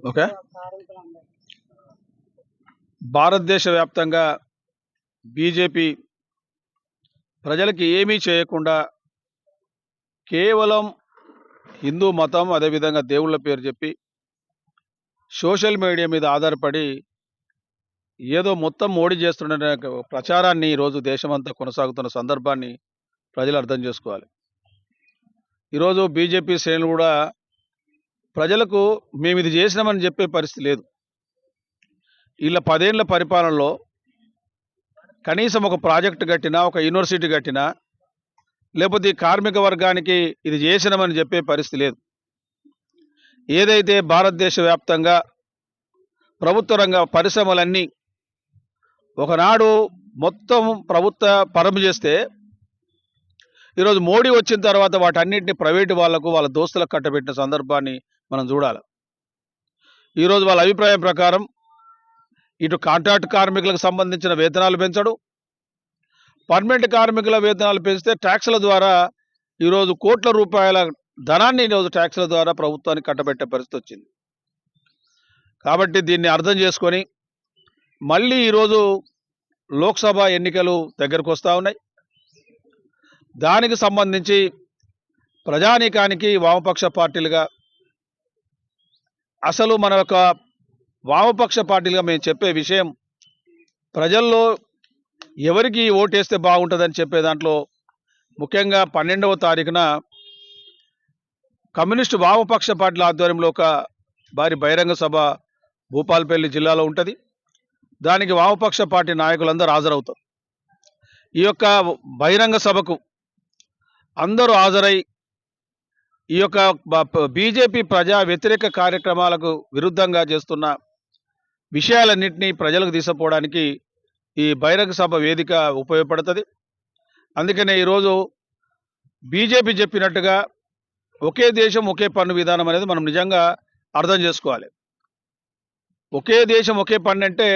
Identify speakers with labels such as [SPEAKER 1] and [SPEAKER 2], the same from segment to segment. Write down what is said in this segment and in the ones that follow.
[SPEAKER 1] Okay. భారతదేశ వ్యాప్తంగా BJP ప్రజలకి ఏమీ చేయకుండా కేవలం హిందూ మతం అదేవిధంగా దేవుళ్ళ పేరు చెప్పి సోషల్ మీడియా మీద ఆధారపడి ఏదో మొత్తం మోడీ చేస్తున్న ప్రచారాన్ని ఈరోజు దేశమంతా కొనసాగుతున్న సందర్భాన్ని ప్రజలు అర్థం చేసుకోవాలి. ఈరోజు బీజేపీ శ్రేణులు కూడా ప్రజలకు మేము ఇది చేసినామని చెప్పే పరిస్థితి లేదు. వీళ్ళ 10 ఏళ్ల పరిపాలనలో కనీసం ఒక ప్రాజెక్టు కట్టినా, ఒక యూనివర్సిటీ కట్టినా, లేకపోతే ఈ కార్మిక వర్గానికి ఇది చేసినామని చెప్పే పరిస్థితి లేదు. ఏదైతే భారతదేశ వ్యాప్తంగా ప్రభుత్వ రంగ పరిశ్రమలన్నీ ఒకనాడు మొత్తం ప్రభుత్వ పరం చేస్తే ఈరోజు మోడీ వచ్చిన తర్వాత వాటన్నిటిని ప్రైవేటు వాళ్లకు వాళ్ళ దోస్తులకు కట్టబెట్టిన సందర్భాన్ని మనం చూడాలి. ఈరోజు వాళ్ళ అభిప్రాయం ప్రకారం ఇటు కాంట్రాక్ట్ కార్మికులకు సంబంధించిన వేతనాలు పెంచడు, పర్మనెంట్ కార్మికుల వేతనాలు పెంచితే ట్యాక్సుల ద్వారా ఈరోజు కోట్ల రూపాయల ధనాన్ని ఈరోజు ట్యాక్సుల ద్వారా ప్రభుత్వానికి కట్టబెట్టే పరిస్థితి వచ్చింది. కాబట్టి దీన్ని అర్థం చేసుకొని మళ్ళీ ఈరోజు లోక్సభ ఎన్నికలు దగ్గరకు వస్తూ ఉన్నాయి. దానికి సంబంధించి ప్రజానీకానికి వామపక్ష పార్టీలుగా అసలు మన యొక్క వామపక్ష పార్టీలుగా మేము చెప్పే విషయం, ప్రజల్లో ఎవరికి ఓటేస్తే బాగుంటుందని చెప్పే దాంట్లో ముఖ్యంగా 12వ తారీఖున కమ్యూనిస్టు వామపక్ష పార్టీల ఆధ్వర్యంలో ఒక భారీ బహిరంగ సభ భూపాలపల్లి జిల్లాలో ఉంటుంది. దానికి వామపక్ష పార్టీ నాయకులందరూ హాజరవుతారు. ఈ యొక్క బహిరంగ సభకు అందరూ హాజరై ఈ యొక్క బీజేపీ ప్రజా వ్యతిరేక కార్యక్రమాలకు విరుద్ధంగా చేస్తున్న విషయాలన్నింటినీ ప్రజలకు తీసుకుపోవడానికి ఈ బహిరంగ సభ వేదిక ఉపయోగపడుతుంది. అందుకనే ఈరోజు బీజేపీ చెప్పినట్టుగా ఒకే దేశం ఒకే పన్ను విధానం అనేది మనం నిజంగా అర్థం చేసుకోవాలి. ఒకే దేశం ఒకే పన్ను అంటే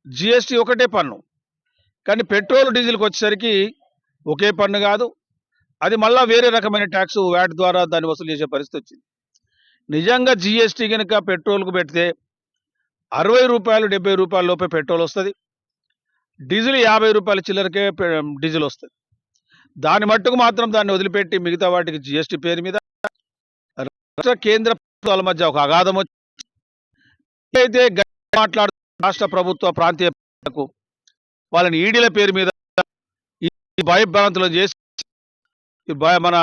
[SPEAKER 1] జిఎస్టీ ఒకటే పన్ను, కానీ పెట్రోల్ డీజిల్కి వచ్చేసరికి ఒకే పన్ను కాదు, అది మళ్ళీ వేరే రకమైన ట్యాక్స్ వ్యాట్ ద్వారా దాన్ని వసూలు చేసే పరిస్థితి వచ్చింది. నిజంగా జిఎస్టీ కనుక పెట్రోల్కు పెడితే 60 రూపాయలు 70 రూపాయల లోపే పెట్రోల్ వస్తుంది, డీజిల్ 50 రూపాయల చిల్లరకే డీజిల్ వస్తుంది. దాని మట్టుకు మాత్రం దాన్ని వదిలిపెట్టి మిగతా వాటికి జిఎస్టీ పేరు మీద రాష్ట్ర కేంద్ర ప్రభుత్వాల మధ్య ఒక అగాధం వచ్చి అయితే మాట్లాడుతున్న రాష్ట్ర ప్రభుత్వ ప్రాంతీయ వాళ్ళని ఈడీల పేరు మీద ఈ భయభ్రాంతులను చేసి మన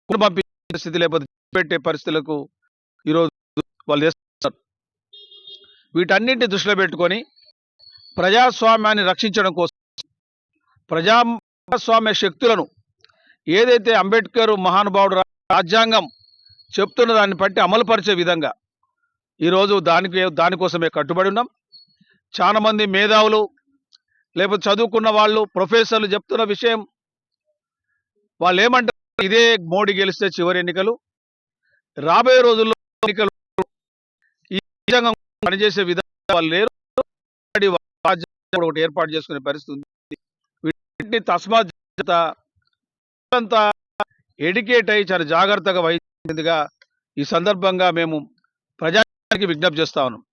[SPEAKER 1] పంపించే స్థితి లేకపోతే పెట్టే పరిస్థితులకు ఈరోజు వాళ్ళు చేస్తున్నారు. వీటన్నింటినీ దృష్టిలో పెట్టుకొని ప్రజాస్వామ్యాన్ని రక్షించడం కోసం ప్రజాస్వామ్య శక్తులను ఏదైతే అంబేద్కర్ మహానుభావుడు రాజ్యాంగం చెప్తున్న దాన్ని బట్టి అమలుపరిచే విధంగా ఈరోజు దానికోసమే కట్టుబడి ఉన్నాం. చాలామంది మేధావులు లేకపోతే చదువుకున్న వాళ్ళు ప్రొఫెసర్లు చెప్తున్న విషయం, వాళ్ళు ఏమంటారు, ఇదే మోడీ గెలిస్తే చివరి ఎన్నికలు, రాబోయే రోజుల్లో ఎన్నికలు ఈ విధంగా పనిచేసే విధానం వాళ్ళు లేరు, ఒకటి ఏర్పాటు చేసుకునే పరిస్థితి ఉంది. వీటిని తస్మాత్ అంతా ఎడ్యుకేట్ అయ్యి చాలా జాగ్రత్తగా వహించేందుగా ఈ సందర్భంగా మేము ప్రజానికి విజ్ఞప్తి చేస్తా ఉన్నాం.